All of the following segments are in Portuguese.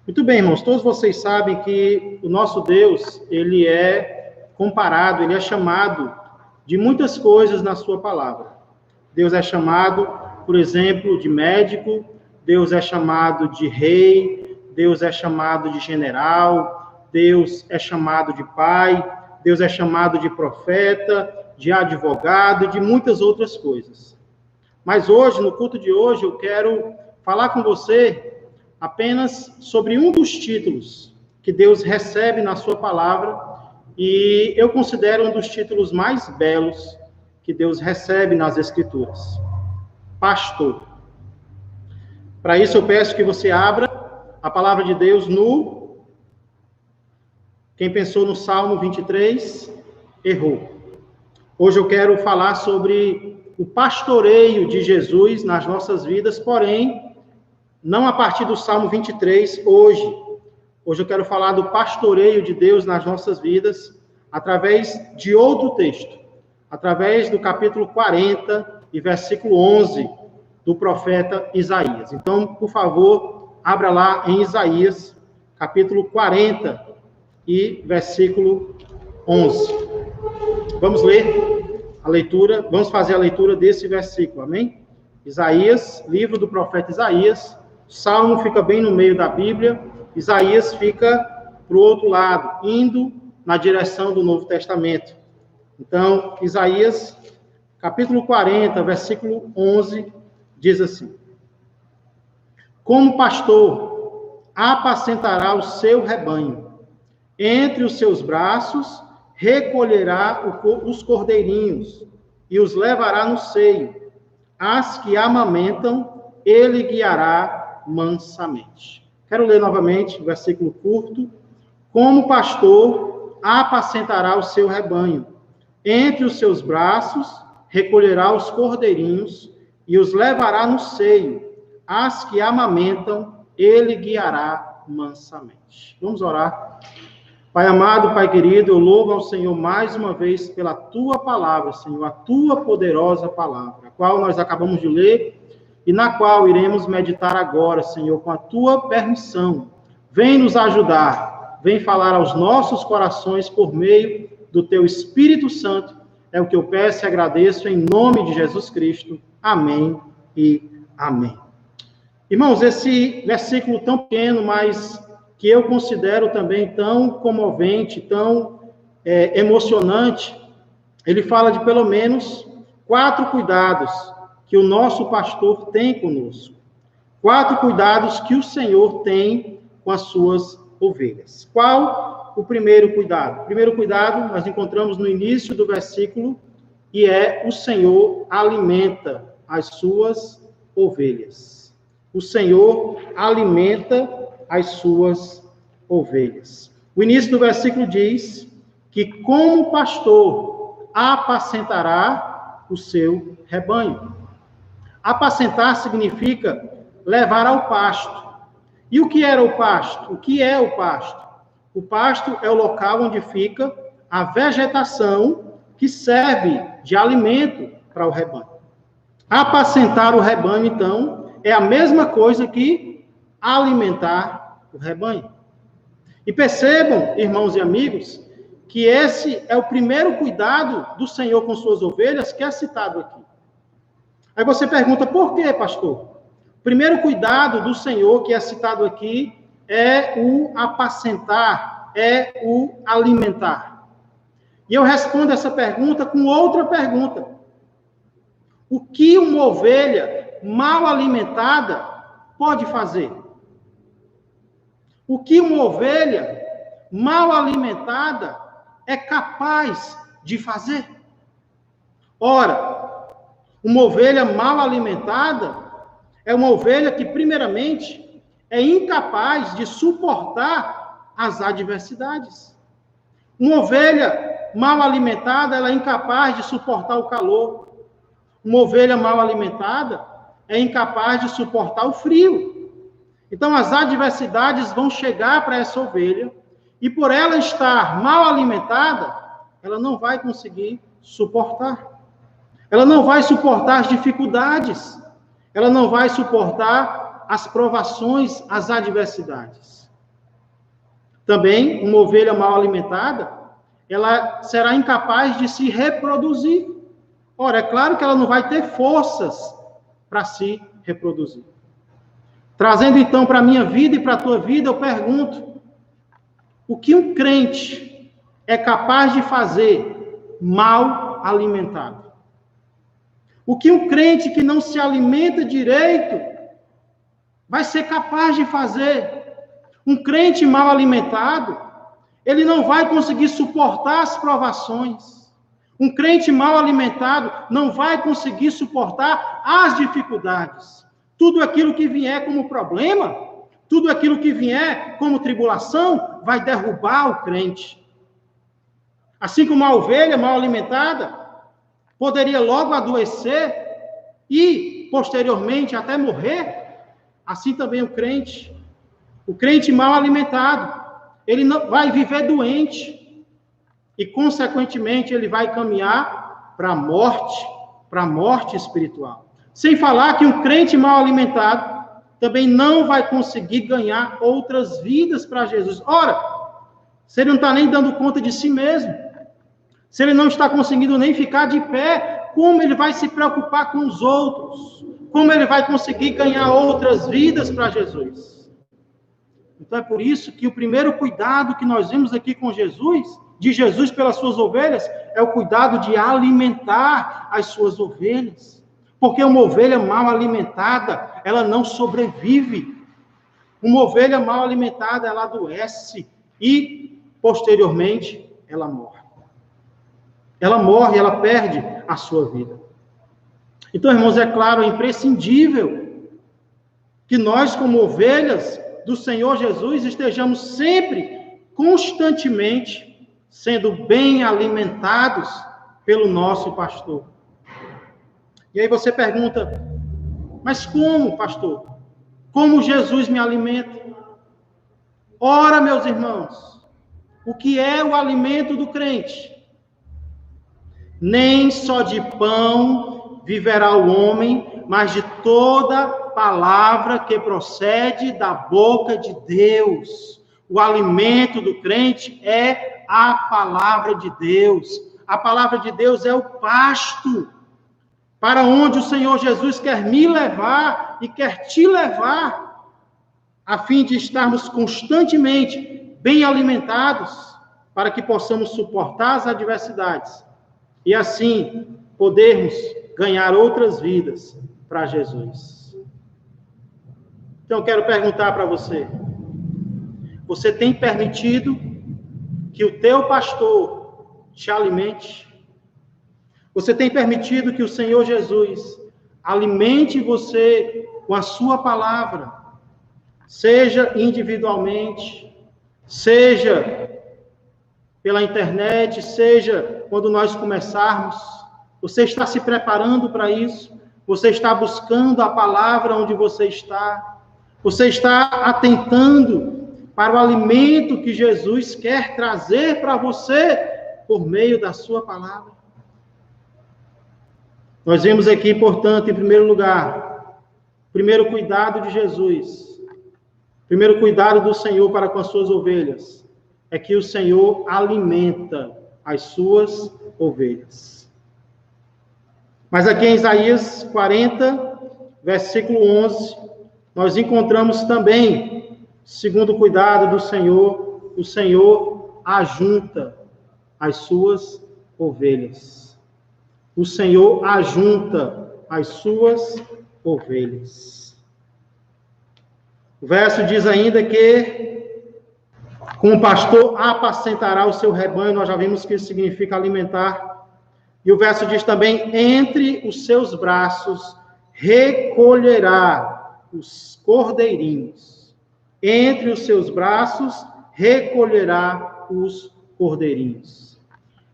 Muito bem, irmãos, todos vocês sabem que o nosso Deus, ele é comparado, ele é chamado de muitas coisas na sua palavra. Deus é chamado, por exemplo, de médico, Deus é chamado de rei, Deus é chamado de general, Deus é chamado de pai, Deus é chamado de profeta, de advogado e de muitas outras coisas. Mas hoje, no culto de hoje, eu quero falar com você apenas sobre um dos títulos que Deus recebe na sua palavra, e eu considero um dos títulos mais belos que Deus recebe nas Escrituras: pastor. Para isso eu peço que você abra a palavra de Deus quem pensou no Salmo 23, errou. Hoje eu quero falar sobre o pastoreio de Jesus nas nossas vidas, porém, não a partir do Salmo 23, hoje. Hoje eu quero falar do pastoreio de Deus nas nossas vidas, através de outro texto, através do capítulo 40 e versículo 11 do profeta Isaías. Então, por favor, abra lá em Isaías, capítulo 40 e versículo 11. Vamos ler a leitura, vamos fazer a leitura desse versículo, amém? Isaías, livro do profeta Isaías. Salmo fica bem no meio da Bíblia, Isaías fica para o outro lado, indo na direção do Novo Testamento. Então, Isaías, capítulo 40, versículo 11, diz assim: Como pastor, apacentará o seu rebanho, entre os seus braços recolherá os cordeirinhos e os levará no seio, as que amamentam, ele guiará mansamente. Quero ler novamente o versículo curto. Como pastor, apacentará o seu rebanho. Entre os seus braços, recolherá os cordeirinhos e os levará no seio. As que amamentam, ele guiará mansamente. Vamos orar. Pai amado, Pai querido, eu louvo ao Senhor mais uma vez pela Tua palavra, Senhor, a Tua poderosa palavra, a qual nós acabamos de ler e na qual iremos meditar agora, Senhor, com a Tua permissão. Vem nos ajudar, vem falar aos nossos corações por meio do Teu Espírito Santo. É o que eu peço e agradeço em nome de Jesus Cristo. Amém e amém. Irmãos, esse versículo tão pequeno, mas que eu considero também tão comovente, tão emocionante, ele fala de pelo menos 4 cuidados que o nosso pastor tem conosco. 4 cuidados que o Senhor tem com as suas ovelhas. Qual o primeiro cuidado? O primeiro cuidado nós encontramos no início do versículo, e é: o Senhor alimenta as suas ovelhas. O Senhor alimenta as suas ovelhas. O início do versículo diz que, como pastor, apacentará o seu rebanho. Apacentar significa levar ao pasto. E o que era o pasto? O que é o pasto? O pasto é o local onde fica a vegetação que serve de alimento para o rebanho. Apacentar o rebanho, então, é a mesma coisa que alimentar o rebanho. E percebam, irmãos e amigos, que esse é o primeiro cuidado do Senhor com suas ovelhas, que é citado aqui. Aí você pergunta, por quê, pastor? O primeiro cuidado do Senhor que é citado aqui é o apacentar, é o alimentar. E eu respondo essa pergunta com outra pergunta. O que uma ovelha mal alimentada pode fazer? O que uma ovelha mal alimentada é capaz de fazer? Ora, uma ovelha mal alimentada é uma ovelha que, primeiramente, é incapaz de suportar as adversidades. Uma ovelha mal alimentada, ela é incapaz de suportar o calor. Uma ovelha mal alimentada é incapaz de suportar o frio. Então, as adversidades vão chegar para essa ovelha, e por ela estar mal alimentada, ela não vai conseguir suportar. Ela não vai suportar as dificuldades. Ela não vai suportar as provações, as adversidades. Também, uma ovelha mal alimentada, ela será incapaz de se reproduzir. Ora, é claro que ela não vai ter forças para se reproduzir. Trazendo então para a minha vida e para a tua vida, eu pergunto: o que um crente é capaz de fazer mal alimentado? O que um crente que não se alimenta direito vai ser capaz de fazer? Um crente mal alimentado, ele não vai conseguir suportar as provações. Um crente mal alimentado não vai conseguir suportar as dificuldades. Tudo aquilo que vier como problema, tudo aquilo que vier como tribulação, vai derrubar o crente. Assim como a ovelha mal alimentada poderia logo adoecer e, posteriormente, até morrer, assim também o crente mal alimentado, ele não vai viver doente e, consequentemente, ele vai caminhar para a morte espiritual. Sem falar que um crente mal alimentado também não vai conseguir ganhar outras vidas para Jesus. Ora, se ele não está nem dando conta de si mesmo, se ele não está conseguindo nem ficar de pé, como ele vai se preocupar com os outros? Como ele vai conseguir ganhar outras vidas para Jesus? Então é por isso que o primeiro cuidado que nós vimos aqui com Jesus, de Jesus pelas suas ovelhas, é o cuidado de alimentar as suas ovelhas. Porque uma ovelha mal alimentada, ela não sobrevive. Uma ovelha mal alimentada, ela adoece e, posteriormente, ela morre. Ela morre, ela perde a sua vida. Então, irmãos, é claro, é imprescindível que nós, como ovelhas do Senhor Jesus, estejamos sempre, constantemente, sendo bem alimentados pelo nosso pastor. E aí você pergunta: mas como, pastor? Como Jesus me alimenta? Ora, meus irmãos, o que é o alimento do crente? Nem só de pão viverá o homem, mas de toda palavra que procede da boca de Deus. O alimento do crente é a palavra de Deus. A palavra de Deus é o pasto para onde o Senhor Jesus quer me levar e quer te levar, a fim de estarmos constantemente bem alimentados, para que possamos suportar as adversidades e assim podermos ganhar outras vidas para Jesus. Então eu quero perguntar para você: você tem permitido que o teu pastor te alimente? Você tem permitido que o Senhor Jesus alimente você com a sua palavra, seja individualmente, seja pela internet, seja quando nós começarmos? Você está se preparando para isso? Você está buscando a palavra onde você está? Você está atentando para o alimento que Jesus quer trazer para você por meio da sua palavra? Nós vemos aqui, portanto, em primeiro lugar, primeiro cuidado de Jesus, primeiro cuidado do Senhor para com as suas ovelhas, é que o Senhor alimenta as suas ovelhas. Mas aqui em Isaías 40, versículo 11, nós encontramos também, segundo o cuidado do Senhor, o Senhor ajunta as suas ovelhas. O Senhor ajunta as suas ovelhas. O verso diz ainda que, como pastor apacentará o seu rebanho, nós já vimos que isso significa alimentar. E o verso diz também: entre os seus braços recolherá os cordeirinhos. Entre os seus braços recolherá os cordeirinhos.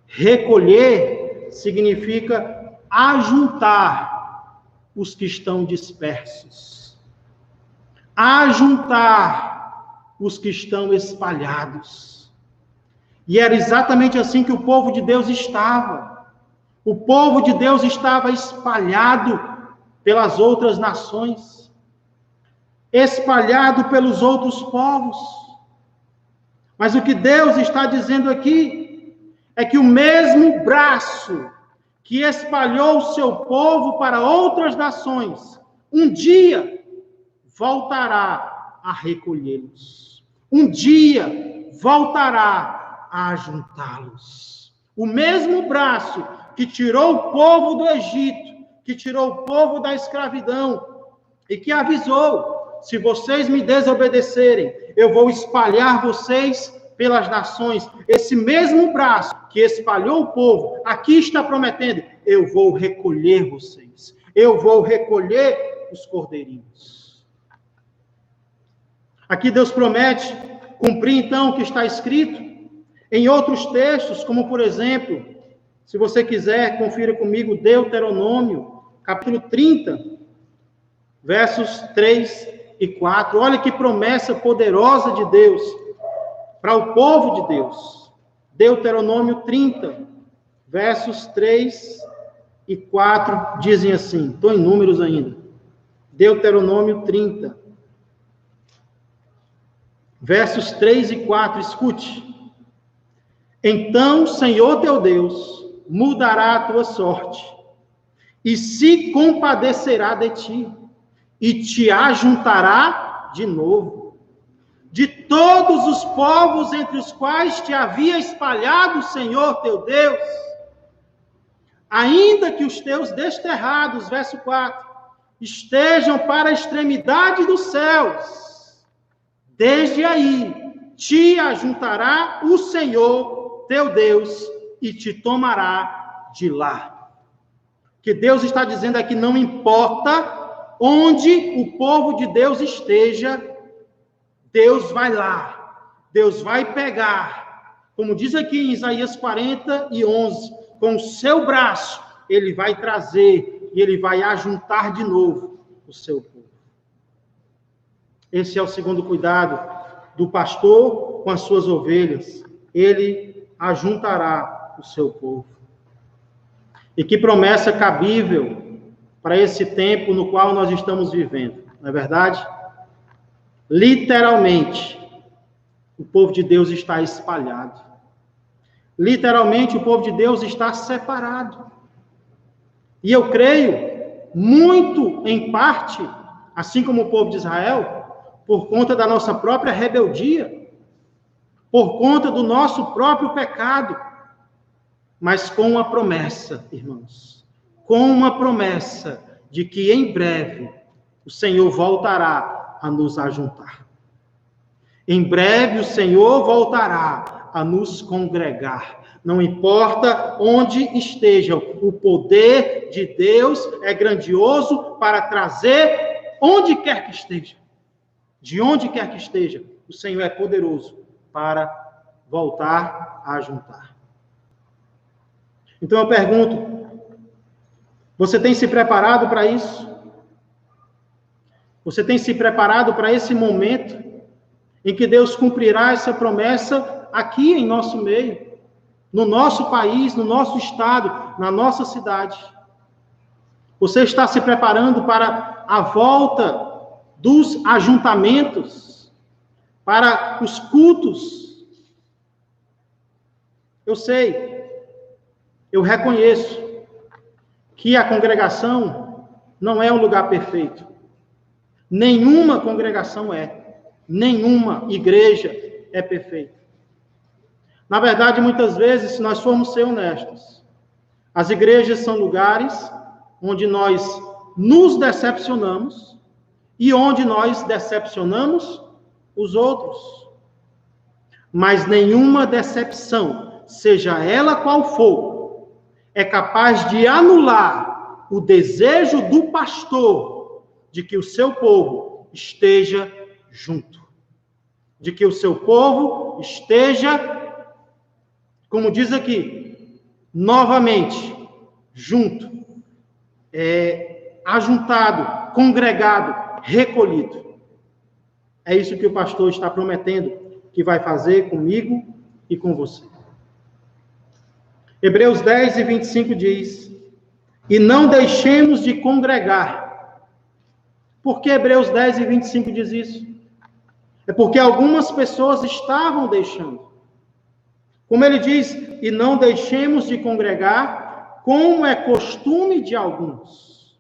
Recolher significa ajuntar os que estão dispersos, ajuntar os que estão espalhados. E era exatamente assim que o povo de Deus estava. O povo de Deus estava espalhado pelas outras nações, espalhado pelos outros povos. Mas o que Deus está dizendo aqui é que o mesmo braço que espalhou o seu povo para outras nações, um dia voltará a recolhê-los. Um dia voltará a juntá-los. O mesmo braço que tirou o povo do Egito, que tirou o povo da escravidão e que avisou: se vocês me desobedecerem, eu vou espalhar vocês pelas nações. Esse mesmo braço que espalhou o povo, aqui está prometendo: eu vou recolher vocês. Eu vou recolher os cordeirinhos. Aqui Deus promete cumprir, então, o que está escrito em outros textos, como, por exemplo, se você quiser, confira comigo, Deuteronômio, capítulo 30, versos 3 e 4. Olha que promessa poderosa de Deus para o povo de Deus. Deuteronômio 30, versos 3 e 4 dizem assim, estou em números ainda. Deuteronômio 30, versos 3 e 4, escute. Então, Senhor teu Deus mudará a tua sorte e se compadecerá de ti e te ajuntará de novo de todos os povos entre os quais te havia espalhado o Senhor teu Deus, ainda que os teus desterrados, verso 4, estejam para a extremidade dos céus, desde aí te ajuntará o Senhor teu Deus e te tomará de lá. Que Deus está dizendo aqui, não importa onde o povo de Deus esteja, Deus vai lá, Deus vai pegar, como diz aqui em Isaías 40:11, com o seu braço, ele vai trazer e ele vai ajuntar de novo o seu povo. Esse é o segundo cuidado do pastor com as suas ovelhas. Ele ajuntará o seu povo. E que promessa cabível para esse tempo no qual nós estamos vivendo, não é verdade? Literalmente, o povo de Deus está espalhado. Literalmente, o povo de Deus está separado. E eu creio, muito em parte, assim como o povo de Israel, por conta da nossa própria rebeldia, por conta do nosso próprio pecado, mas com uma promessa, irmãos, com uma promessa de que em breve o Senhor voltará a nos ajuntar. Em breve o Senhor voltará a nos congregar. Não importa onde estejam, o poder de Deus é grandioso para trazer onde quer que esteja. De onde quer que esteja, o Senhor é poderoso para voltar a juntar. Então eu pergunto, você tem se preparado para isso? Você tem se preparado para esse momento em que Deus cumprirá essa promessa aqui em nosso meio, no nosso país, no nosso estado, na nossa cidade? Você está se preparando para a volta dos ajuntamentos, para os cultos? Eu sei, eu reconheço que a congregação não é um lugar perfeito. Nenhuma congregação nenhuma igreja é perfeita. Na verdade, muitas vezes, se nós formos ser honestos, as igrejas são lugares onde nós nos decepcionamos e onde nós decepcionamos os outros. Mas nenhuma decepção, seja ela qual for, é capaz de anular o desejo do pastor de que o seu povo esteja junto. De que o seu povo esteja, como diz aqui, novamente, junto, ajuntado, congregado, recolhido. É isso que o pastor está prometendo que vai fazer comigo e com você. Hebreus 10:25 diz: e não deixemos de congregar. Por que Hebreus 10:25 diz isso? É porque algumas pessoas estavam deixando. Como ele diz, e não deixemos de congregar, como é costume de alguns.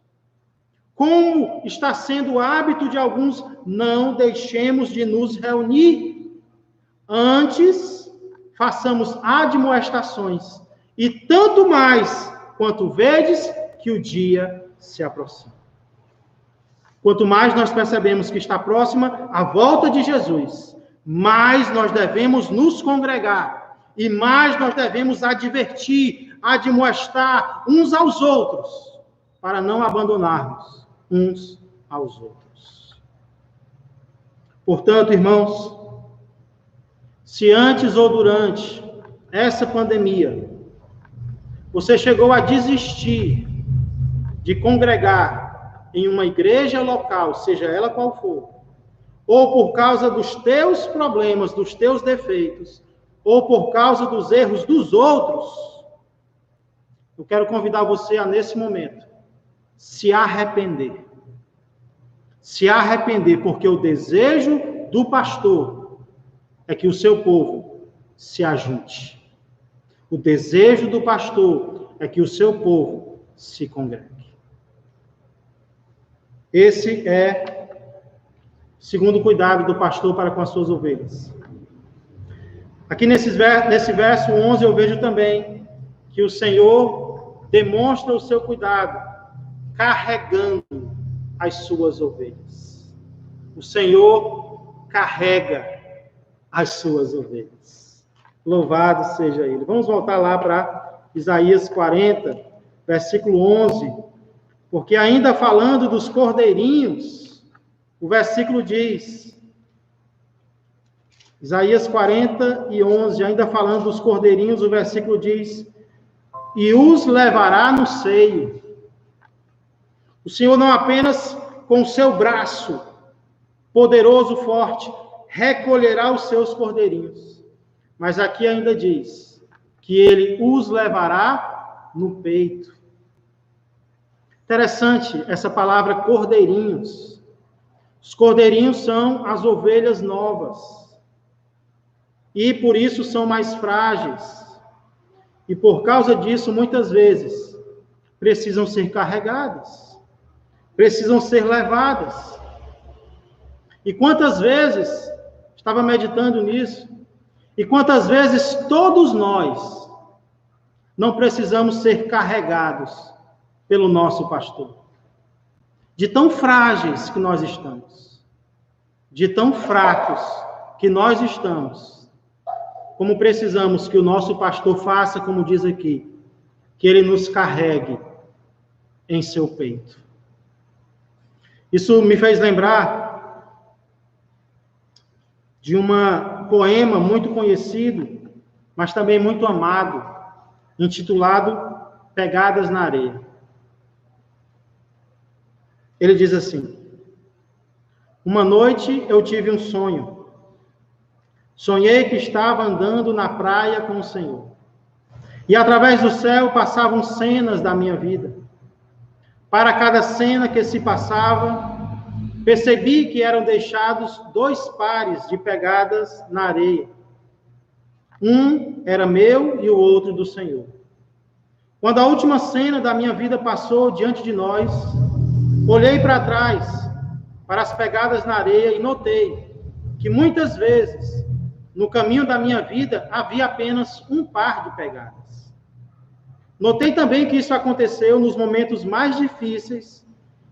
Como está sendo o hábito de alguns, não deixemos de nos reunir. Antes, façamos admoestações, e tanto mais quanto vedes que o dia se aproxima. Quanto mais nós percebemos que está próxima a volta de Jesus, mais nós devemos nos congregar, e mais nós devemos advertir, admoestar uns aos outros, para não abandonarmos uns aos outros. Portanto, irmãos, se antes ou durante essa pandemia, você chegou a desistir de congregar em uma igreja local, seja ela qual for, ou por causa dos teus problemas, dos teus defeitos, ou por causa dos erros dos outros, eu quero convidar você a, nesse momento, se arrepender. Se arrepender, porque o desejo do pastor é que o seu povo se ajunte. O desejo do pastor é que o seu povo se congregue. Esse é o segundo cuidado do pastor para com as suas ovelhas. Aqui nesse verso 11 eu vejo também que o Senhor demonstra o seu cuidado, carregando as suas ovelhas. O Senhor carrega as suas ovelhas. Louvado seja Ele. Vamos voltar lá para Isaías 40, versículo 11, porque ainda falando dos cordeirinhos, o versículo diz, Isaías 40 e 11, ainda falando dos cordeirinhos, o versículo diz, e os levará no seio. O Senhor não apenas com o seu braço poderoso, forte, recolherá os seus cordeirinhos, mas aqui ainda diz que ele os levará no peito. Interessante essa palavra cordeirinhos. Os cordeirinhos são as ovelhas novas. E por isso são mais frágeis. E por causa disso, muitas vezes, precisam ser carregadas. Precisam ser levadas. E quantas vezes, estava meditando nisso, e quantas vezes todos nós não precisamos ser carregados pelo nosso pastor. De tão frágeis que nós estamos, de tão fracos que nós estamos, como precisamos que o nosso pastor faça, como diz aqui, que ele nos carregue em seu peito. Isso me fez lembrar de um poema muito conhecido, mas também muito amado, intitulado Pegadas na Areia. Ele diz assim: uma noite eu tive um sonho. Sonhei que estava andando na praia com o Senhor. E através do céu passavam cenas da minha vida. Para cada cena que se passava, percebi que eram deixados 2 pares de pegadas na areia. Um era meu e o outro do Senhor. Quando a última cena da minha vida passou diante de nós, olhei para trás, para as pegadas na areia, e notei que muitas vezes, no caminho da minha vida, havia apenas um par de pegadas. Notei também que isso aconteceu nos momentos mais difíceis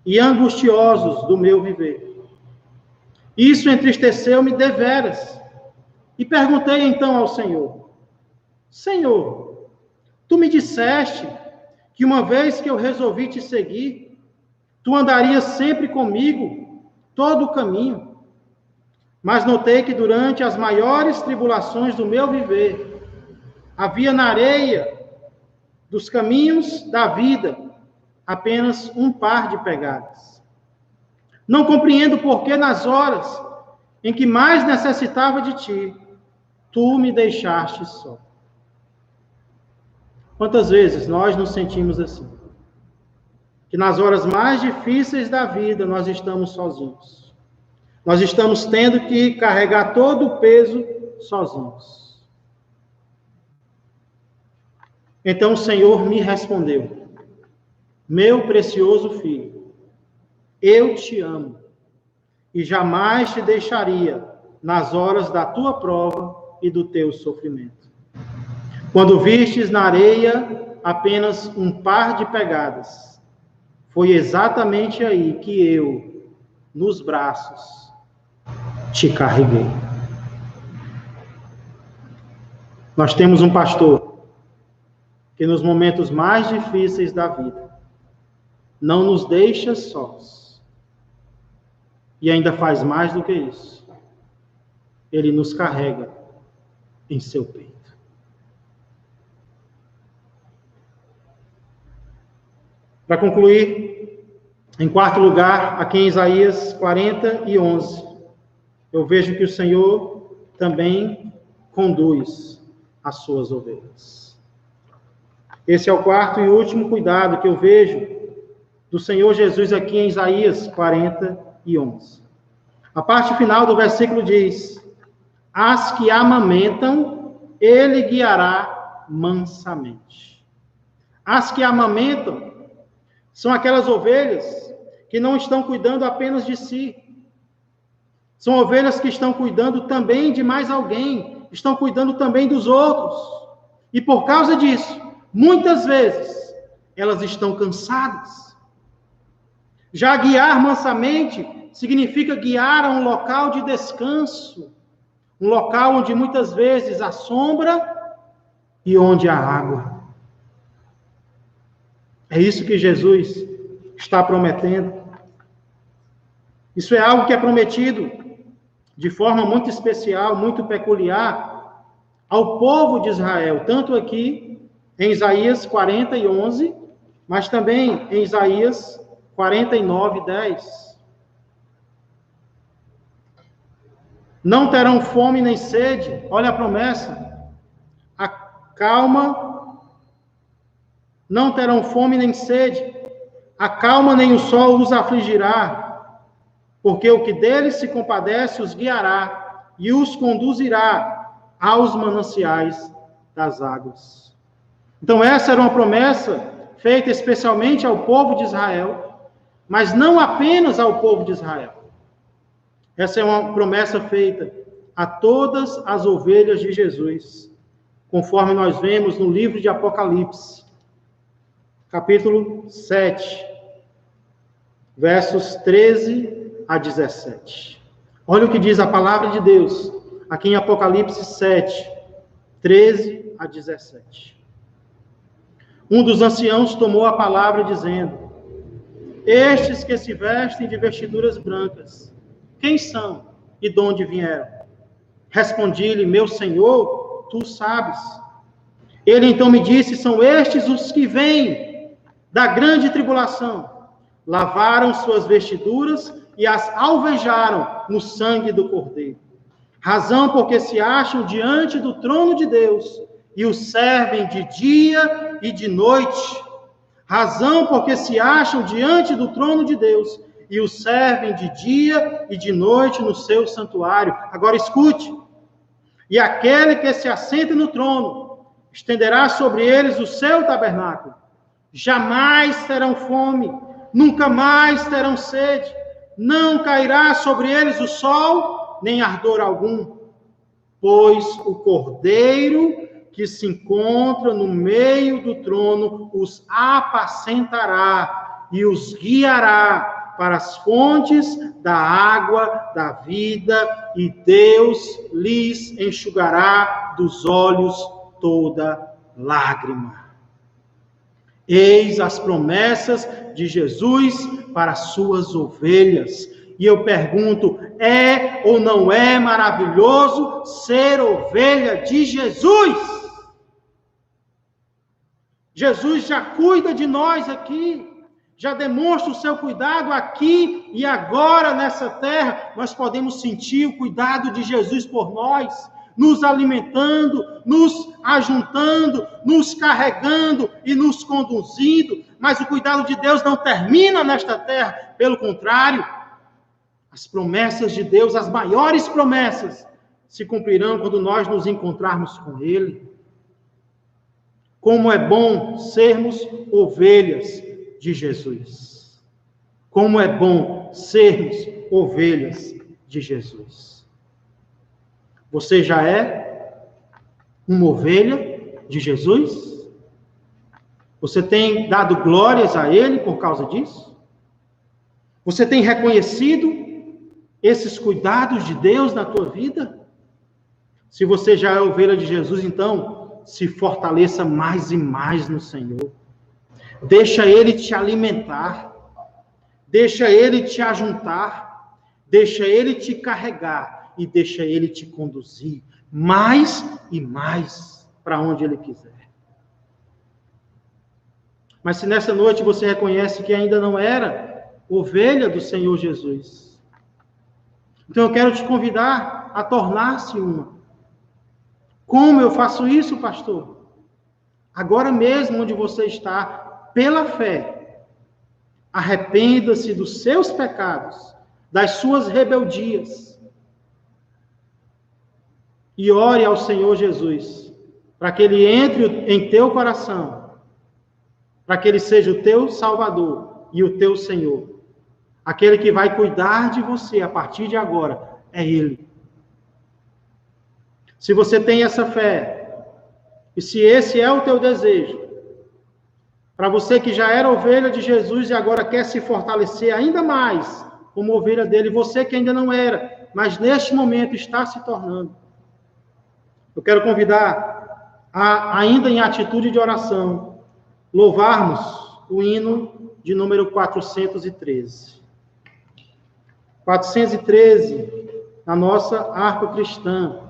e angustiosos do meu viver. Isso entristeceu-me deveras. E perguntei então ao Senhor: Senhor, tu me disseste que uma vez que eu resolvi te seguir, tu andarias sempre comigo todo o caminho. Mas notei que durante as maiores tribulações do meu viver, havia na areia dos caminhos da vida apenas um par de pegadas. Não compreendo por que nas horas em que mais necessitava de ti, tu me deixaste só. Quantas vezes nós nos sentimos assim? Que nas horas mais difíceis da vida nós estamos sozinhos. nós estamos tendo que carregar todo o peso sozinhos. Então o Senhor me respondeu: meu precioso filho, eu te amo e jamais te deixaria nas horas da tua prova e do teu sofrimento. Quando vistes na areia apenas um par de pegadas, foi exatamente aí que eu, nos braços, te carreguei. Nós temos um pastor que nos momentos mais difíceis da vida não nos deixa sós. E ainda faz mais do que isso. Ele nos carrega em seu peito. Para concluir, em quarto lugar, aqui em Isaías 40:11, eu vejo que o Senhor também conduz as suas ovelhas. Esse é o quarto e último cuidado que eu vejo do Senhor Jesus aqui em Isaías 40:11. A parte final do versículo diz: as que amamentam, ele guiará mansamente. As que amamentam são aquelas ovelhas que não estão cuidando apenas de si. São ovelhas que estão cuidando também de mais alguém, estão cuidando também dos outros. E por causa disso, muitas vezes, elas estão cansadas. Já guiar mansamente significa guiar a um local de descanso, um local onde muitas vezes há sombra e onde há água. É isso que Jesus está prometendo. Isso é algo que é prometido de forma muito especial, muito peculiar ao povo de Israel, tanto aqui em Isaías 40:11, mas também em Isaías 49:10. Não terão fome nem sede, olha a promessa, a calma. Não terão fome nem sede, a calma nem o sol os afligirá, porque o que deles se compadece os guiará e os conduzirá aos mananciais das águas. Então essa era uma promessa feita especialmente ao povo de Israel, mas não apenas ao povo de Israel. Essa é uma promessa feita a todas as ovelhas de Jesus, conforme nós vemos no livro de Apocalipse, capítulo 7, versos 13 a 17. Olha o que diz a palavra de Deus, aqui em Apocalipse 7, 13 a 17. Um dos anciãos tomou a palavra dizendo: estes que se vestem de vestiduras brancas, quem são e de onde vieram? Respondi-lhe: meu Senhor, tu sabes. Ele então me disse: são estes os que vêm da grande tribulação, lavaram suas vestiduras e as alvejaram no sangue do Cordeiro. Razão porque se acham diante do trono de Deus e o servem de dia e de noite. Razão porque se acham diante do trono de Deus e o servem de dia e de noite no seu santuário. Agora escute. E aquele que se assenta no trono estenderá sobre eles o seu tabernáculo. Jamais terão fome, nunca mais terão sede, não cairá sobre eles o sol, nem ardor algum, pois o Cordeiro que se encontra no meio do trono os apacentará e os guiará para as fontes da água da vida, e Deus lhes enxugará dos olhos toda lágrima. Eis as promessas de Jesus para as suas ovelhas. E eu pergunto, é ou não é maravilhoso ser ovelha de Jesus? Jesus já cuida de nós aqui, já demonstra o seu cuidado aqui e agora nessa terra. Nós podemos sentir o cuidado de Jesus por nós, nos alimentando, nos ajuntando, nos carregando e nos conduzindo. Mas o cuidado de Deus não termina nesta terra, pelo contrário, As promessas de Deus, as maiores promessas, se cumprirão quando nós nos encontrarmos com Ele. Como é bom sermos ovelhas de Jesus. Como é bom sermos ovelhas de Jesus. Você já é uma ovelha de Jesus? Você tem dado glórias a Ele por causa disso? Você tem reconhecido esses cuidados de Deus na tua vida? Se você já é ovelha de Jesus, então se fortaleça mais e mais no Senhor. Deixa Ele te alimentar. Deixa Ele te ajuntar. Deixa Ele te carregar. E deixa Ele te conduzir mais e mais para onde Ele quiser. Mas se nessa noite você reconhece que ainda não era ovelha do Senhor Jesus, então eu quero te convidar a tornar-se uma. Como eu faço isso, pastor? Agora mesmo onde você está, pela fé, arrependa-se dos seus pecados, das suas rebeldias, e ore ao Senhor Jesus, para que Ele entre em teu coração, para que Ele seja o teu Salvador e o teu Senhor. Aquele que vai cuidar de você a partir de agora é Ele. Se você tem essa fé, e se esse é o teu desejo, para você que já era ovelha de Jesus e agora quer se fortalecer ainda mais como ovelha dele, você que ainda não era, mas neste momento está se tornando, eu quero convidar a, ainda em atitude de oração, louvarmos o hino de número 413. 413, na nossa harpa cristã,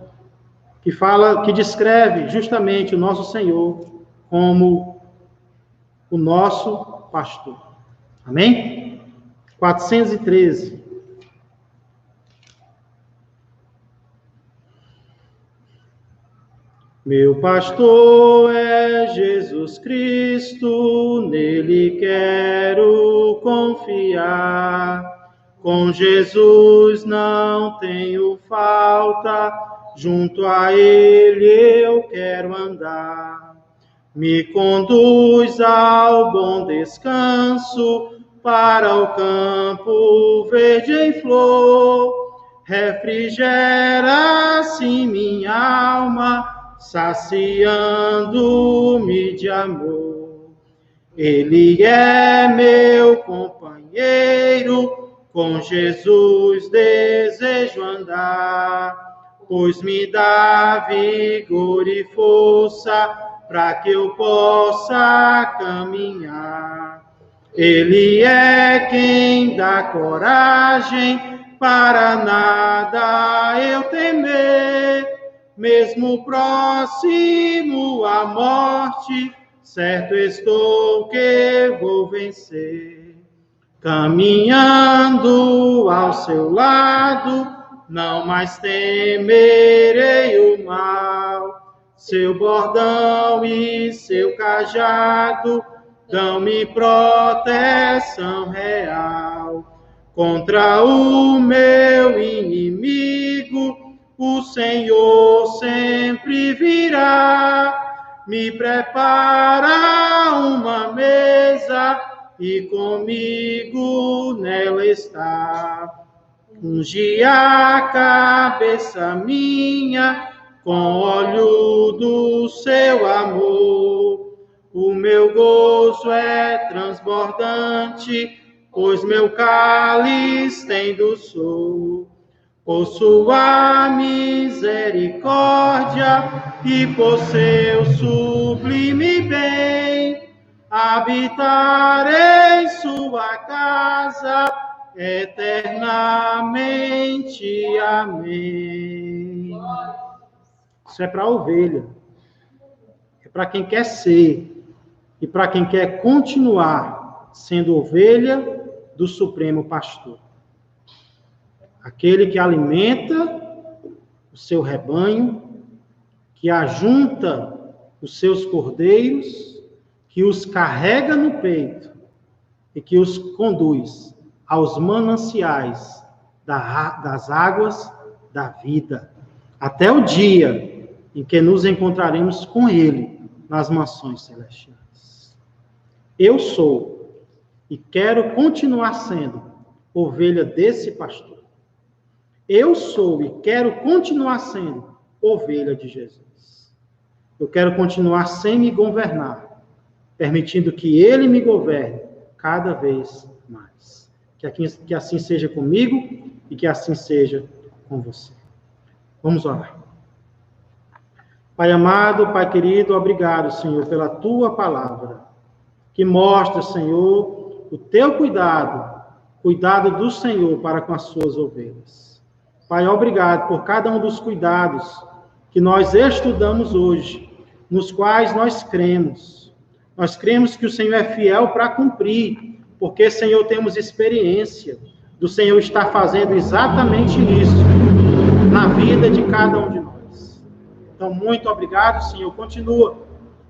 que descreve justamente o nosso Senhor como o nosso pastor. Amém? 413. Meu pastor é Jesus Cristo, nele quero confiar. Com Jesus não tenho falta, junto a Ele eu quero andar. Me conduz ao bom descanso, para o campo verde em flor. Refrigera assim minha alma, saciando-me de amor. Ele é meu companheiro, com Jesus desejo andar. Pois me dá vigor e força, para que eu possa caminhar. Ele é quem dá coragem, para nada eu temer. Mesmo próximo à morte, certo estou que vou vencer. Caminhando ao seu lado, não mais temerei o mal. Seu bordão e seu cajado dão-me proteção real. Contra o meu inimigo, o Senhor sempre virá. Me prepara uma mesa e comigo nela está. Unge a cabeça minha com óleo do seu amor. O meu gozo é transbordante, pois meu cálice tem doçor. Por sua misericórdia e por seu sublime bem, habitarei em sua casa eternamente. Amém. Isso é para a ovelha. É para quem quer ser e para quem quer continuar sendo ovelha do Supremo Pastor. Aquele que alimenta o seu rebanho, que ajunta os seus cordeiros, que os carrega no peito e que os conduz aos mananciais das águas da vida, até o dia em que nos encontraremos com Ele nas mansões celestiais. Eu sou e quero continuar sendo ovelha desse pastor. Eu sou e quero continuar sendo ovelha de Jesus. Eu quero continuar sem me governar, permitindo que Ele me governe cada vez mais. Que assim seja comigo e que assim seja com você. Vamos orar. Pai amado, Pai querido, obrigado, Senhor, pela Tua palavra, que mostra, Senhor, o Teu cuidado do Senhor para com as Suas ovelhas. Pai, obrigado por cada um dos cuidados que nós estudamos hoje, nos quais nós cremos. Nós cremos que o Senhor é fiel para cumprir, porque, Senhor, temos experiência do Senhor estar fazendo exatamente isso na vida de cada um de nós. Então, muito obrigado, Senhor. Continua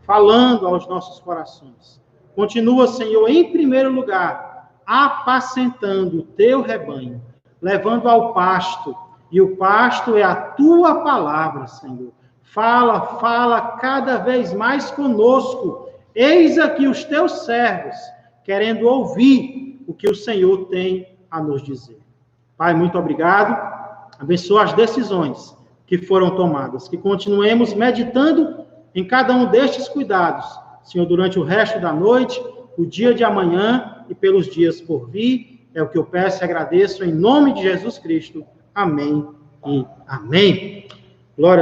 falando aos nossos corações. Continua, Senhor, em primeiro lugar, apacentando o Teu rebanho, levando ao pasto. E o pasto é a Tua palavra, Senhor. Fala cada vez mais conosco. Eis aqui os Teus servos, querendo ouvir o que o Senhor tem a nos dizer. Pai, muito obrigado. Abençoa as decisões que foram tomadas. Que continuemos meditando em cada um destes cuidados, Senhor, durante o resto da noite, o dia de amanhã e pelos dias por vir. É o que eu peço e agradeço em nome de Jesus Cristo. Amém e amém. Glória